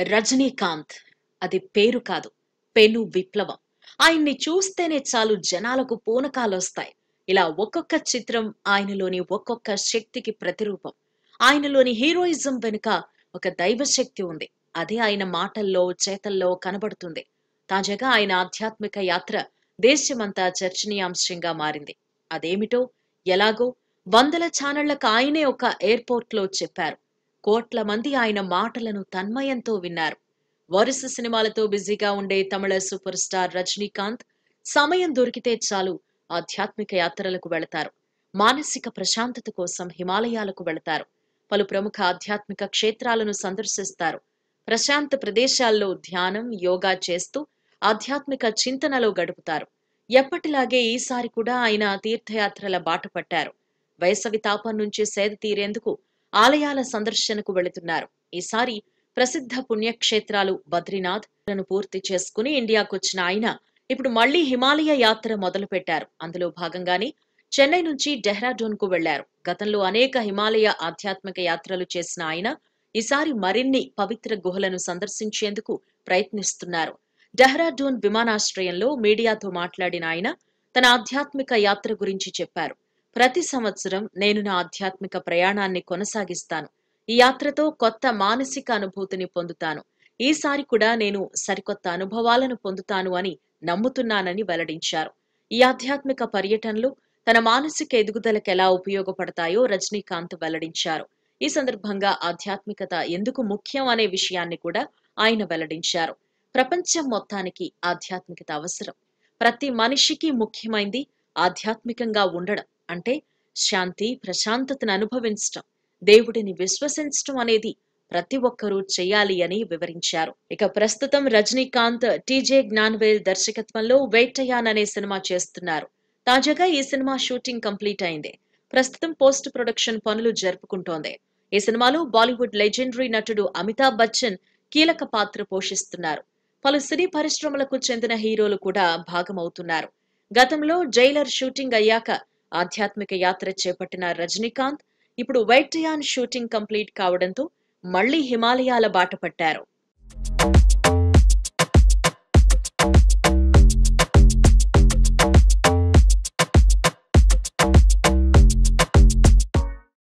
రజనీకాంత్ అది పేరు కాదు, పెను విప్లవం. ఆయన్ని చూస్తేనే చాలు జనాలకు పూనకాలొస్తాయి. ఇలా ఒక్కొక్క చిత్రం ఆయనలోని ఒక్కొక్క శక్తికి ప్రతిరూపం. ఆయనలోని హీరోయిజం వెనుక ఒక దైవశక్తి ఉంది. అదే ఆయన మాటల్లో, చేతల్లో కనబడుతుంది. తాజాగా ఆయన ఆధ్యాత్మిక యాత్ర దేశమంతా చర్చనీయాంశంగా మారింది. అదేమిటో, ఎలాగో వందల ఛానళ్లకు ఆయనే ఒక ఎయిర్‌పోర్ట్‌లో చెప్పారు. కోట్ల మంది ఆయన మాటలను తన్మయంతో విన్నారు. వరుస సినిమాలతో బిజీగా ఉండే తమిళ సూపర్ స్టార్ రజనీకాంత్ సమయం దొరికితే చాలు ఆధ్యాత్మిక యాత్రలకు వెళతారు. మానసిక ప్రశాంతత కోసం హిమాలయాలకు వెళతారు. పలు ప్రముఖ ఆధ్యాత్మిక క్షేత్రాలను సందర్శిస్తారు. ప్రశాంత ప్రదేశాల్లో ధ్యానం, యోగా చేస్తూ ఆధ్యాత్మిక చింతనలో గడుపుతారు. ఎప్పటిలాగే ఈసారి కూడా ఆయన తీర్థయాత్రల బాట పట్టారు. వేసవి తాపం నుంచి సేద తీరేందుకు ఆలయాల సందర్శనకు వెళుతున్నారు. ఈసారి ప్రసిద్ధ పుణ్యక్షేత్రాలు బద్రీనాథ్ లను పూర్తి చేసుకుని ఇండియాకొచ్చిన ఆయన ఇప్పుడు మళ్లీ హిమాలయ యాత్ర మొదలు పెట్టారు. అందులో భాగంగానే చెన్నై నుంచి డెహ్రాడూన్ కు వెళ్లారు. గతంలో అనేక హిమాలయ ఆధ్యాత్మిక యాత్రలు చేసిన ఆయన ఈసారి మరిన్ని పవిత్ర గుహలను సందర్శించేందుకు ప్రయత్నిస్తున్నారు. డెహ్రాడూన్ విమానాశ్రయంలో మీడియాతో మాట్లాడిన ఆయన తన ఆధ్యాత్మిక యాత్ర గురించి చెప్పారు. ప్రతి సంవత్సరం నేను నా ఆధ్యాత్మిక ప్రయాణాన్ని కొనసాగిస్తాను. ఈ యాత్రతో కొత్త మానసిక అనుభూతిని పొందుతాను. ఈసారి కూడా నేను సరికొత్త అనుభవాలను పొందుతాను అని నమ్ముతున్నానని వెల్లడించారు. ఈ ఆధ్యాత్మిక పర్యటనలు తన మానసిక ఎదుగుదలకు ఎలా ఉపయోగపడతాయో రజనీకాంత్ వెల్లడించారు. ఈ సందర్భంగా ఆధ్యాత్మికత ఎందుకు ముఖ్యం అనే విషయాన్ని కూడా ఆయన వెల్లడించారు. ప్రపంచం మొత్తానికి ఆధ్యాత్మికత అవసరం. ప్రతి మనిషికి ముఖ్యమైంది ఆధ్యాత్మికంగా ఉండడం. అంటే శాంతి, ప్రశాంతతను అనుభవించటం, దేవుడిని విశ్వసించటం అనేది ప్రతి ఒక్కరూ చెయ్యాలి అని వివరించారు. ఇక ప్రస్తుతం రజనీకాంత్ టీజే జ్ఞానవేల్ దర్శకత్వంలో వేట్టయాన్ అనే సినిమా చేస్తున్నారు. తాజాగా ఈ సినిమా షూటింగ్ కంప్లీట్ అయింది. ప్రస్తుతం పోస్ట్ ప్రొడక్షన్ పనులు జరుపుకుంటోంది. ఈ సినిమాలో బాలీవుడ్ లెజెండరీ నటుడు అమితాబ్ బచ్చన్ కీలక పాత్ర పోషిస్తున్నారు. పలు సినీ పరిశ్రమలకు చెందిన హీరోలు కూడా భాగమవుతున్నారు. గతంలో జైలర్ షూటింగ్ అయ్యాక ఆధ్యాత్మిక యాత్ర చేపట్టిన రజనీకాంత్ ఇప్పుడు వేట్టయాన్ షూటింగ్ కంప్లీట్ కావడంతో మళ్లీ హిమాలయాల బాట పట్టారు.